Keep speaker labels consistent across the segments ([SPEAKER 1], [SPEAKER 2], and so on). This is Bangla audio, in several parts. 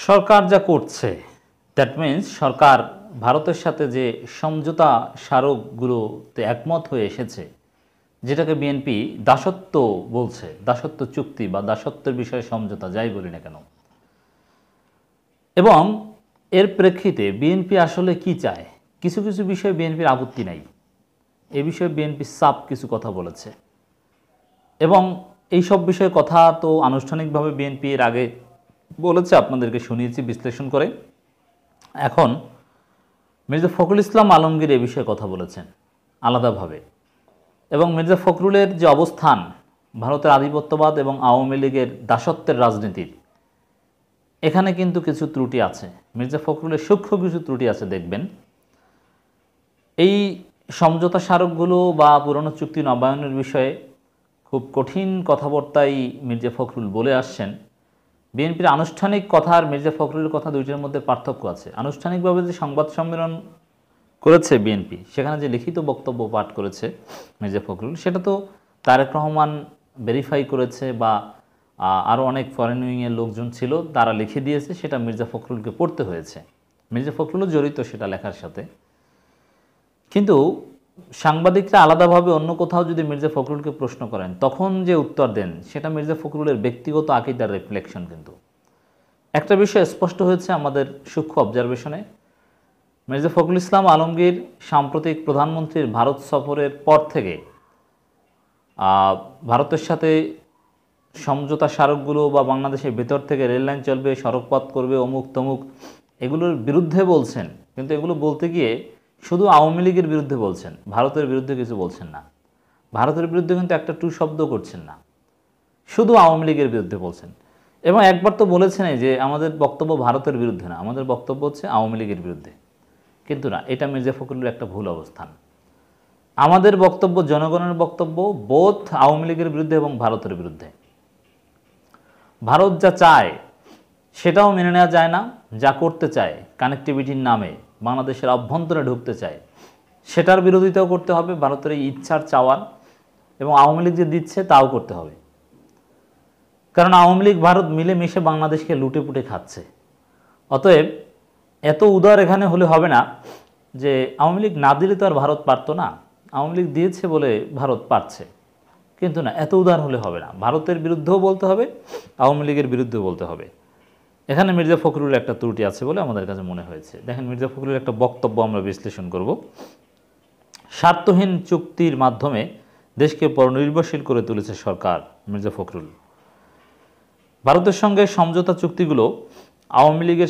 [SPEAKER 1] সরকার যা করছে দ্যাট মিন্স সরকার ভারতের সাথে যে সমঝোতা স্মারকগুলোতে একমত হয়ে এসেছে, যেটাকে বিএনপি দাসত্ব বলছে, দাসত্ব চুক্তি বা দাসত্বের বিষয়ে সমঝোতা যাই বলি না কেন, এবং এর প্রেক্ষিতে বিএনপি আসলে কি চায়, কিছু কিছু বিষয়ে বিএনপির আপত্তি নাই। এ বিষয়ে বিএনপি সাফ কিছু কথা বলেছে এবং এই সব বিষয়ে কথা তো আনুষ্ঠানিকভাবে বিএনপি এর আগে বলেছে, আপনাদেরকে শুনিয়েছি বিশ্লেষণ করে। এখন মির্জা ফখরুল ইসলাম আলমগীর এ বিষয়ে কথা বলেছেন আলাদাভাবে, এবং মির্জা ফখরুলের যে অবস্থান ভারতের আধিপত্যবাদ এবং আওয়ামী লীগের দাসত্বের রাজনীতির, এখানে কিন্তু কিছু ত্রুটি আছে। মির্জা ফখরুলের সূক্ষ্ম কিছু ত্রুটি আছে দেখবেন। এই সমঝোতা স্মারকগুলো বা পুরনো চুক্তি নবায়নের বিষয়ে খুব কঠিন কথাবার্তাই মির্জা ফখরুল বলে আসছেন। বিএনপির আনুষ্ঠানিক কথা আর মির্জা ফখরুলের কথা দুইটার মধ্যে পার্থক্য আছে। আনুষ্ঠানিকভাবে যে সংবাদ সম্মেলন করেছে বিএনপি, সেখানে যে লিখিত বক্তব্য পাঠ করেছে মির্জা ফখরুল, সেটা তো তারেক রহমান ভেরিফাই করেছে বা আরও অনেক ফরেন উইংয়ের লোকজন ছিল, তারা লিখে দিয়েছে, সেটা মির্জা ফখরুলকে পড়তে হয়েছে। মির্জা ফখরুলও জড়িত সেটা লেখার সাথে। কিন্তু সাংবাদিকরা আলাদাভাবে অন্য কোথাও যদি মির্জা ফখরুলকে প্রশ্ন করেন, তখন যে উত্তর দেন সেটা মির্জা ফখরুলের ব্যক্তিগত আকীদার রিফ্লেকশন। কিন্তু একটা বিষয় স্পষ্ট হয়েছে আমাদের সূক্ষ্ম অবজারভেশনে, মির্জা ফখরুল ইসলাম আলমগীর সাম্প্রতিক প্রধানমন্ত্রীর ভারত সফরের পর থেকে ভারতের সাথে সমঝোতা স্মারকগুলো বা বাংলাদেশের ভেতর থেকে রেললাইন চলবে, সড়কপথ করবে, অমুক তমুক, এগুলোর বিরুদ্ধে বলছেন। কিন্তু এগুলো বলতে গিয়ে শুধু আওয়ামী লীগের বিরুদ্ধে বলছেন, ভারতের বিরুদ্ধে কিছু বলছেন না। ভারতের বিরুদ্ধে কিন্তু একটা টু শব্দ করছেন না, শুধু আওয়ামী লীগের বিরুদ্ধে বলছেন। এবং একবার তো বলেছেন যে আমাদের বক্তব্য ভারতের বিরুদ্ধে না, আমাদের বক্তব্য হচ্ছে আওয়ামী লীগের বিরুদ্ধে। কিন্তু না, এটা মির্জা ফখরুলের একটা ভুল অবস্থান। আমাদের বক্তব্য, জনগণের বক্তব্য বোথ আওয়ামী লীগের বিরুদ্ধে এবং ভারতের বিরুদ্ধে। ভারত যা চায় সেটাও মেনে নেওয়া যায় না, যা করতে চায় কানেক্টিভিটির নামে বাংলাদেশের অভ্যন্তরে ঢুকতে চায়, সেটার বিরোধিতাও করতে হবে, ভারতের এই ইচ্ছার চাওয়ার, এবং আওয়ামী লীগ যে দিচ্ছে তাও করতে হবে। কারণ আওয়ামী লীগ ভারত মিলেমিশে বাংলাদেশকে লুটে পুটে খাচ্ছে। অতএব এত উদার এখানে হলে হবে না যে আওয়ামী লীগ না দিলে তো আর ভারত পারতো না, আওয়ামী লীগ দিয়েছে বলে ভারত পারছে। কিন্তু না, এত উদার হলে হবে না, ভারতের বিরুদ্ধেও বলতে হবে, আওয়ামী লীগের বিরুদ্ধেও বলতে হবে। এখানে মির্জা ফখরুলের একটা ত্রুটি আছে বলে আমাদের কাছে মনে হয়েছে। দেখেন, মির্জা ফখরুলের একটা বক্তব্য আমরা বিশ্লেষণ করব। স্বার্থহীন চুক্তির মাধ্যমে দেশকে পরনির্ভরশীল করে তুলেছে সরকার। মির্জা ফখরুল, ভারতের সঙ্গে সমঝোতা চুক্তিগুলো আওয়ামী লীগ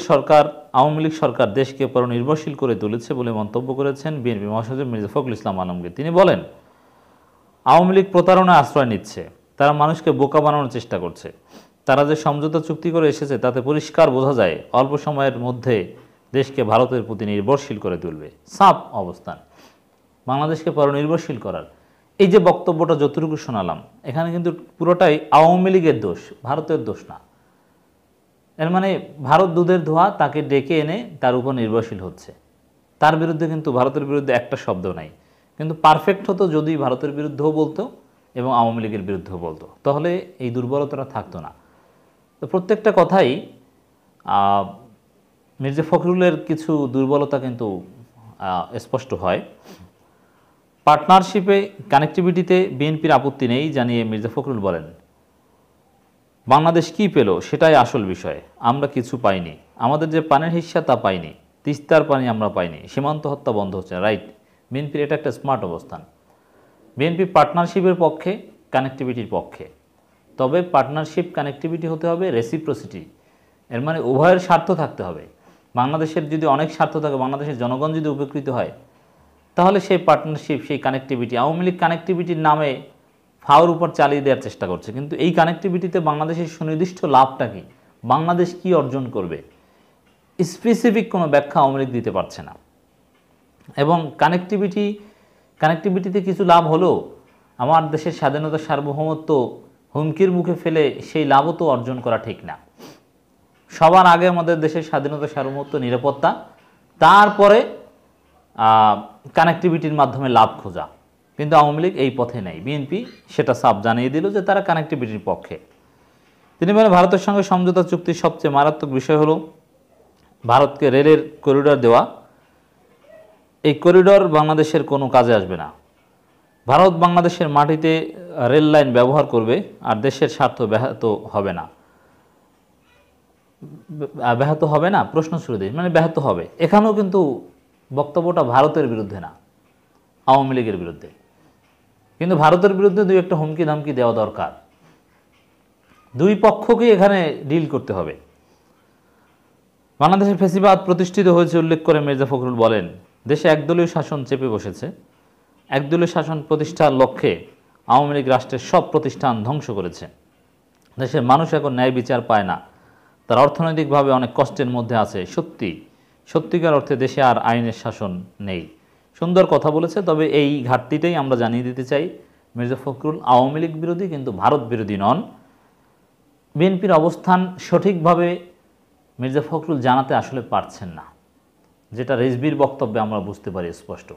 [SPEAKER 1] সরকার দেশকে পরনির্ভরশীল করে তুলেছে বলে মন্তব্য করেছেন বিএনপি মহাসচিব মির্জা ফখরুল ইসলাম আলমগীর। তিনি বলেন, আওয়ামী লীগ প্রতারণায় আশ্রয় নিচ্ছে, তারা মানুষকে বোকা বানানোর চেষ্টা করছে। তারা যে সমঝোতা চুক্তি করে এসেছে তাতে পরিষ্কার বোঝা যায় অল্প সময়ের মধ্যে দেশকে ভারতের প্রতি নির্ভরশীল করে তুলবে। সাফ অবস্থান, বাংলাদেশকে পরনির্ভরশীল করার। এই যে বক্তব্যটা যতটুকু শোনালাম, এখানে কিন্তু পুরোটাই আওয়ামী লীগের দোষ, ভারতের দোষ না। এর মানে ভারত দুধের ধোয়া, তাকে ডেকে এনে তার উপর নির্ভরশীল হচ্ছে। তার বিরুদ্ধে কিন্তু, ভারতের বিরুদ্ধে একটা শব্দ নাই। কিন্তু পারফেক্ট হতো যদি ভারতের বিরুদ্ধেও বলতো এবং আওয়ামী লীগের বিরুদ্ধেও বলতো, তাহলে এই দুর্বলতাটা থাকতো না। তো প্রত্যেকটা কথাই মির্জা ফখরুলের কিছু দুর্বলতা কিন্তু স্পষ্ট হয়। পার্টনারশিপে কানেক্টিভিটিতে বিএনপির আপত্তি নেই জানিয়ে মির্জা ফখরুল বলেন, বাংলাদেশ কী পেল সেটাই আসল বিষয়, আমরা কিছু পাইনি, আমাদের যে পানির হিস্সা তা পাইনি, তিস্তার পানি আমরা পাইনি, সীমান্ত হত্যা বন্ধ হচ্ছে। রাইট, বিএনপির এটা একটা স্মার্ট অবস্থান। বিএনপি পার্টনারশিপের পক্ষে, কানেক্টিভিটির পক্ষে। তবে পার্টনারশিপ কানেক্টিভিটি হতে হবে রেসিপ্রোসিটি, এর মানে উভয়ের স্বার্থ থাকতে হবে। বাংলাদেশের যদি অনেক স্বার্থ থাকে, বাংলাদেশের জনগণ যদি উপকৃত হয়, তাহলে সেই পার্টনারশিপ, সেই কানেক্টিভিটি, আওয়ামী লীগ কানেক্টিভিটির নামে ফাওয়ার উপর চালিয়ে দেওয়ার চেষ্টা করছে। কিন্তু এই কানেক্টিভিটিতে বাংলাদেশের সুনির্দিষ্ট লাভটা কি, বাংলাদেশ কি অর্জন করবে, স্পেসিফিক কোনো ব্যাখ্যা আওয়ামী লীগ দিতে পারছে না। এবং কানেক্টিভিটিতে কিছু লাভ হলেও আমার দেশের স্বাধীনতা সার্বভৌমত্ব হুমকির মুখে ফেলে সেই লাভও তো অর্জন করা ঠিক না। সবার আগে আমাদের দেশের স্বাধীনতা সার্বভৌমত্ব, নিরাপত্তা, তারপরে কানেক্টিভিটির মাধ্যমে লাভ খোঁজা। কিন্তু আওয়ামী লীগ এই পথে নেই। বিএনপি সেটা সাফ জানিয়ে দিল যে তারা কানেক্টিভিটির পক্ষে। তিনি বলেন, ভারতের সঙ্গে সমঝোতা চুক্তির সবচেয়ে মারাত্মক বিষয় হলো ভারতকে রেলের করিডর দেওয়া, এই করিডর বাংলাদেশের কোনো কাজে আসবে না। ভারত বাংলাদেশের মাটিতে রেল লাইন ব্যবহার করবে আর দেশের স্বার্থ ব্যাহত হবে না। ব্যাহত হবে না প্রশ্ন শুরু দিয়ে, মানে ব্যাহত হবে। এখানেও কিন্তু বক্তব্যটা ভারতের বিরুদ্ধে না, আওয়ামী লীগের বিরুদ্ধে। কিন্তু ভারতের বিরুদ্ধে দুই একটা হুমকি ধামকি দেওয়া দরকার। দুই পক্ষকে এখানে ডিল করতে হবে। বাংলাদেশের ফ্যাসিবাদ প্রতিষ্ঠিত হয়েছে উল্লেখ করে মির্জা ফখরুল বলেন, দেশে একদলীয় শাসন চেপে বসেছে। একদলীয় শাসন প্রতিষ্ঠার লক্ষ্যে আওয়ামী লীগ রাষ্ট্রের সব প্রতিষ্ঠান ধ্বংস করেছে। দেশের মানুষ এখন ন্যায় বিচার পায় না, তার অর্থনৈতিকভাবে অনেক কষ্টের মধ্যে আছে। সত্যিকার অর্থে দেশে আর আইনের শাসন নেই। সুন্দর কথা বলেছে, তবে এই ঘাটতিটাই আমরা জানিয়ে দিতে চাই। মির্জা ফখরুল আওয়ামী লীগ বিরোধী, কিন্তু ভারত বিরোধী নন। বিএনপির অবস্থান সঠিকভাবে মির্জা ফখরুল জানাতে আসলে পারছেন না, যেটা রিজভির বক্তব্যে আমরা বুঝতে পারি স্পষ্ট।